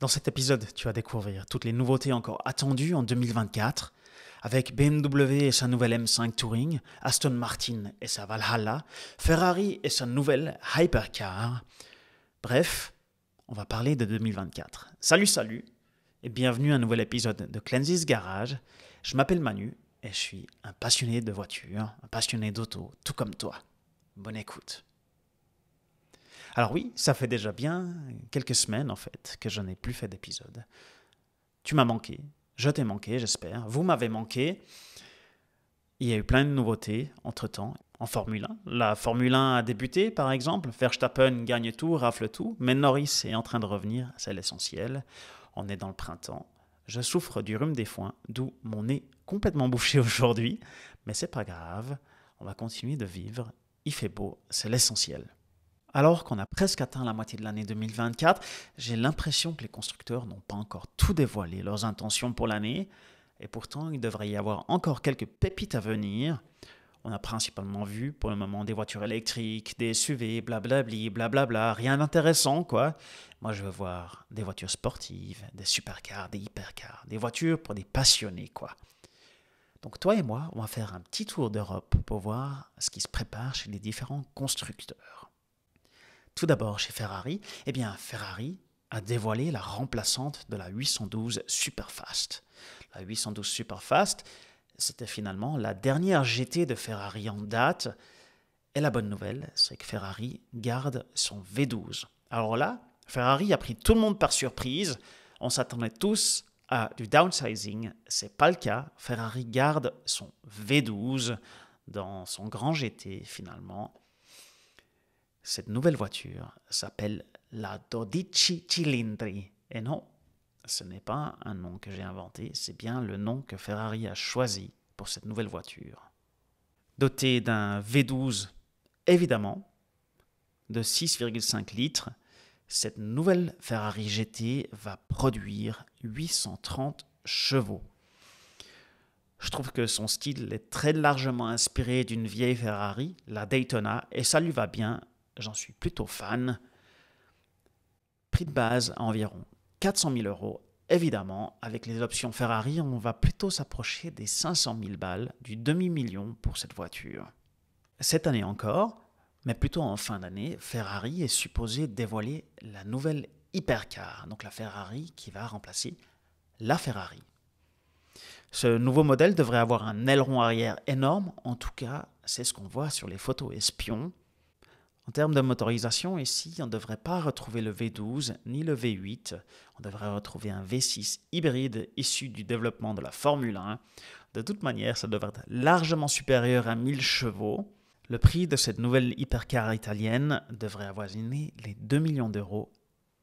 Dans cet épisode, tu vas découvrir toutes les nouveautés encore attendues en 2024, avec BMW et sa nouvelle M5 Touring, Aston Martin et sa Valhalla, Ferrari et sa nouvelle Hypercar. Bref, on va parler de 2024. Salut et bienvenue à un nouvel épisode de Clancy's Garage. Je m'appelle Manu et je suis un passionné de voitures, un passionné d'auto, tout comme toi. Bonne écoute. Alors oui, ça fait déjà bien quelques semaines en fait que je n'ai plus fait d'épisode. Tu m'as manqué, je t'ai manqué j'espère, vous m'avez manqué. Il y a eu plein de nouveautés entre-temps en Formule 1. La Formule 1 a débuté par exemple, Verstappen gagne tout, rafle tout, mais Norris est en train de revenir, c'est l'essentiel. On est dans le printemps, je souffre du rhume des foins, d'où mon nez complètement bouché aujourd'hui, mais c'est pas grave, on va continuer de vivre, il fait beau, c'est l'essentiel. Alors qu'on a presque atteint la moitié de l'année 2024, j'ai l'impression que les constructeurs n'ont pas encore tout dévoilé leurs intentions pour l'année, et pourtant il devrait y avoir encore quelques pépites à venir. On a principalement vu pour le moment des voitures électriques, des SUV, blablabli, blablabla, rien d'intéressant quoi. Moi je veux voir des voitures sportives, des supercars, des hypercars, des voitures pour des passionnés quoi. Donc toi et moi, on va faire un petit tour d'Europe pour voir ce qui se prépare chez les différents constructeurs. Tout d'abord chez Ferrari, Ferrari a dévoilé la remplaçante de la 812 Superfast. La 812 Superfast, c'était finalement la dernière GT de Ferrari en date. Et la bonne nouvelle, c'est que Ferrari garde son V12. Alors là, Ferrari a pris tout le monde par surprise. On s'attendait tous à du downsizing. C'est pas le cas. Ferrari garde son V12 dans son grand GT finalement. Cette nouvelle voiture s'appelle la 12 Cilindri. Et non, ce n'est pas un nom que j'ai inventé, c'est bien le nom que Ferrari a choisi pour cette nouvelle voiture. Dotée d'un V12, évidemment, de 6,5 litres, cette nouvelle Ferrari GT va produire 830 chevaux. Je trouve que son style est très largement inspiré d'une vieille Ferrari, la Daytona, et ça lui va bien. J'en suis plutôt fan. Prix de base à environ 400 000 €. Évidemment, avec les options Ferrari, on va plutôt s'approcher des 500 000 balles, du demi-million pour cette voiture. Cette année encore, mais plutôt en fin d'année, Ferrari est supposé dévoiler la nouvelle Hypercar, donc la Ferrari qui va remplacer la Ferrari. Ce nouveau modèle devrait avoir un aileron arrière énorme, en tout cas, c'est ce qu'on voit sur les photos espions. En termes de motorisation, ici, on ne devrait pas retrouver le V12 ni le V8. On devrait retrouver un V6 hybride issu du développement de la Formule 1. De toute manière, ça devrait être largement supérieur à 1000 chevaux. Le prix de cette nouvelle hypercar italienne devrait avoisiner les 2 millions d'euros,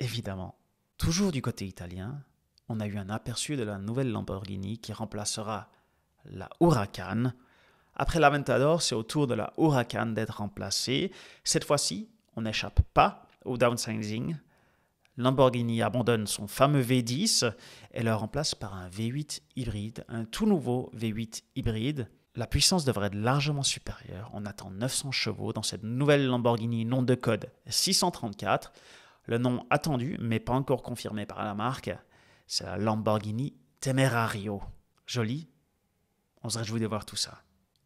évidemment. Toujours du côté italien, on a eu un aperçu de la nouvelle Lamborghini qui remplacera la Huracan. Après l'Aventador, c'est au tour de la Huracan d'être remplacée. Cette fois-ci, on n'échappe pas au downsizing. Lamborghini abandonne son fameux V10 et le remplace par un V8 hybride, un tout nouveau V8 hybride. La puissance devrait être largement supérieure. On attend 900 chevaux dans cette nouvelle Lamborghini nom de code 634. Le nom attendu, mais pas encore confirmé par la marque, c'est la Lamborghini Temerario. Joli, on se réjouit de voir tout ça.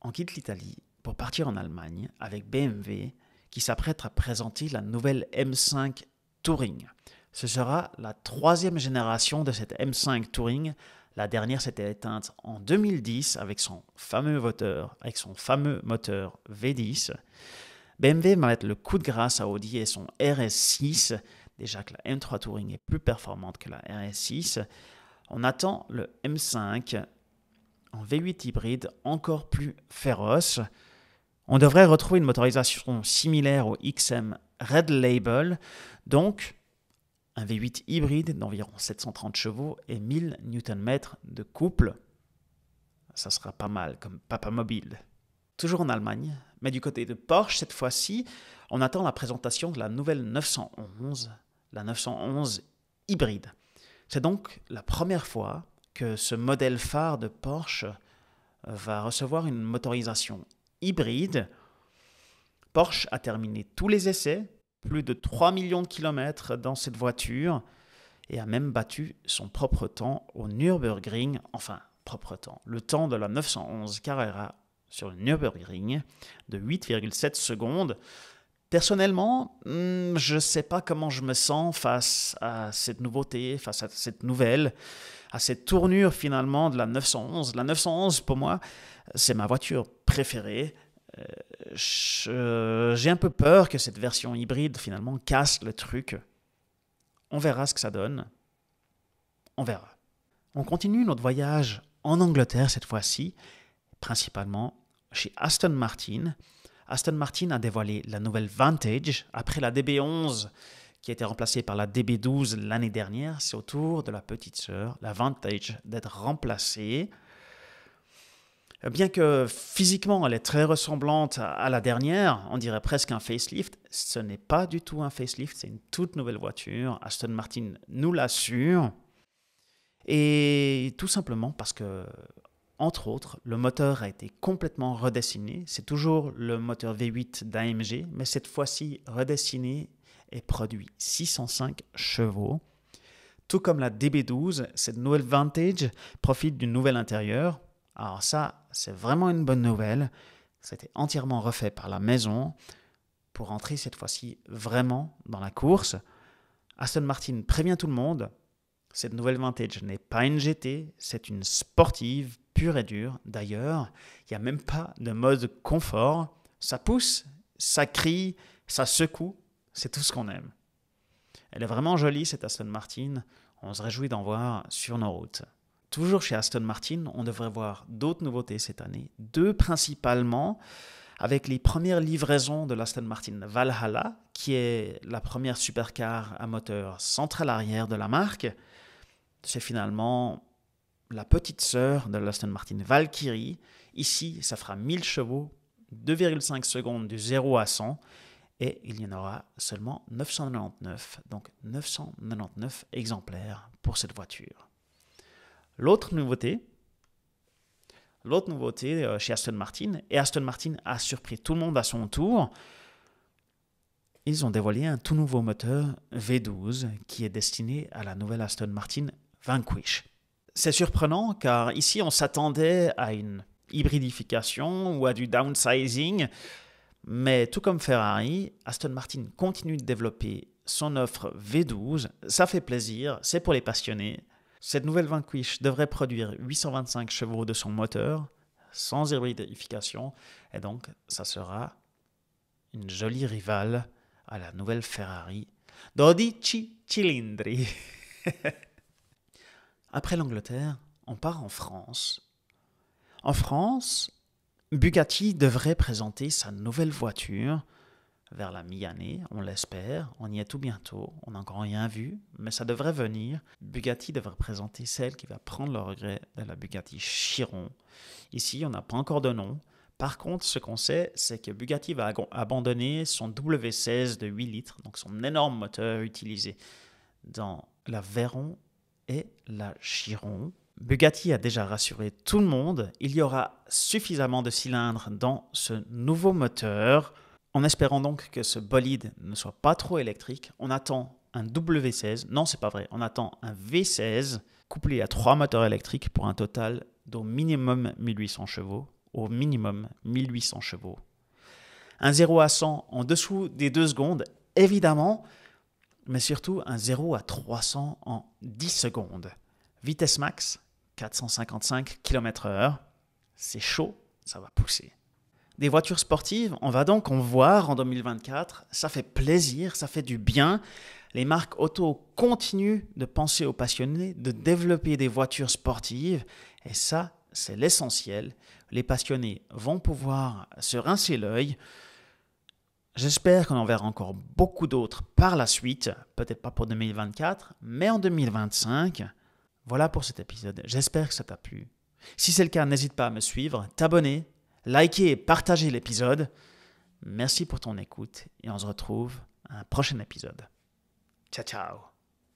On quitte l'Italie pour partir en Allemagne avec BMW qui s'apprête à présenter la nouvelle M5 Touring. Ce sera la troisième génération de cette M5 Touring. La dernière s'était éteinte en 2010 avec son fameux moteur V10. BMW va mettre le coup de grâce à Audi et son RS6. Déjà que la M3 Touring est plus performante que la RS6. On attend le M5 en V8 hybride encore plus féroce. On devrait retrouver une motorisation similaire au XM Red Label, donc un V8 hybride d'environ 730 chevaux et 1000 Nm de couple. Ça sera pas mal comme papa mobile. Toujours en Allemagne, mais du côté de Porsche cette fois-ci, on attend la présentation de la nouvelle 911, la 911 hybride. C'est donc la première fois que ce modèle phare de Porsche va recevoir une motorisation hybride. Porsche a terminé tous les essais, plus de 3 millions de kilomètres dans cette voiture. et a même battu son propre temps au Nürburgring, enfin, propre temps, le temps de la 911 Carrera sur le Nürburgring de 8,7 secondes. Personnellement, je ne sais pas comment je me sens face à cette nouveauté, face à cette nouvelle, à cette tournure finalement de la 911. La 911, pour moi, c'est ma voiture préférée. J'ai un peu peur que cette version hybride finalement casse le truc. On verra ce que ça donne. On verra. On continue notre voyage en Angleterre cette fois-ci, principalement chez Aston Martin. Aston Martin a dévoilé la nouvelle Vantage après la DB11 qui a été remplacée par la DB12 l'année dernière. C'est au tour de la petite sœur, la Vantage, d'être remplacée. Bien que physiquement elle est très ressemblante à la dernière, on dirait presque un facelift, ce n'est pas du tout un facelift, c'est une toute nouvelle voiture. Aston Martin nous l'assure. Et tout simplement parce que, entre autres, le moteur a été complètement redessiné. C'est toujours le moteur V8 d'AMG, mais cette fois-ci redessiné et produit 605 chevaux. Tout comme la DB12, cette nouvelle Vantage profite du nouvel intérieur. Alors ça, c'est vraiment une bonne nouvelle. C'était entièrement refait par la maison pour entrer cette fois-ci vraiment dans la course. Aston Martin prévient tout le monde. Cette nouvelle Vantage n'est pas une GT, c'est une sportive pure et dure. D'ailleurs, il n'y a même pas de mode confort. Ça pousse, ça crie, ça secoue. C'est tout ce qu'on aime. Elle est vraiment jolie, cette Aston Martin. On se réjouit d'en voir sur nos routes. Toujours chez Aston Martin, on devrait voir d'autres nouveautés cette année. Deux principalement, avec les premières livraisons de l'Aston Martin Valhalla, qui est la première supercar à moteur central arrière de la marque. C'est finalement la petite sœur de l'Aston Martin Valkyrie. Ici, ça fera 1000 chevaux, 2,5 secondes du 0 à 100 et il y en aura seulement 999, donc 999 exemplaires pour cette voiture. L'autre nouveauté chez Aston Martin, et Aston Martin a surpris tout le monde à son tour, ils ont dévoilé un tout nouveau moteur V12 qui est destiné à la nouvelle Aston Martin Vanquish. C'est surprenant car ici on s'attendait à une hybridification ou à du downsizing, mais tout comme Ferrari, Aston Martin continue de développer son offre V12. Ça fait plaisir, c'est pour les passionnés. Cette nouvelle Vanquish devrait produire 825 chevaux de son moteur, sans hybridification, et donc ça sera une jolie rivale à la nouvelle Ferrari 12 cilindri. Après l'Angleterre, on part en France. En France, Bugatti devrait présenter sa nouvelle voiture vers la mi-année, on l'espère. On y est tout bientôt, on n'a encore rien vu, mais ça devrait venir. Bugatti devrait présenter celle qui va prendre le regret de la Bugatti Chiron. Ici, on n'a pas encore de nom. Par contre, ce qu'on sait, c'est que Bugatti va abandonner son W16 de 8 litres, donc son énorme moteur utilisé dans la Veyron et la Chiron. Bugatti a déjà rassuré tout le monde, il y aura suffisamment de cylindres dans ce nouveau moteur. En espérant donc que ce bolide ne soit pas trop électrique, on attend un W16, non c'est pas vrai, on attend un V16 couplé à 3 moteurs électriques pour un total d'au minimum 1800 chevaux, au minimum 1800 chevaux. Un 0 à 100 en dessous des 2 secondes, évidemment, mais surtout un 0 à 300 en 10 secondes. Vitesse max, 455 km/h, c'est chaud, ça va pousser. Des voitures sportives, on va donc en voir en 2024, ça fait plaisir, ça fait du bien. Les marques auto continuent de penser aux passionnés, de développer des voitures sportives, et ça, c'est l'essentiel. Les passionnés vont pouvoir se rincer l'œil. J'espère qu'on en verra encore beaucoup d'autres par la suite, peut-être pas pour 2024, mais en 2025. Voilà pour cet épisode, j'espère que ça t'a plu. Si c'est le cas, n'hésite pas à me suivre, t'abonner, liker et partager l'épisode. Merci pour ton écoute et on se retrouve à un prochain épisode. Ciao, ciao.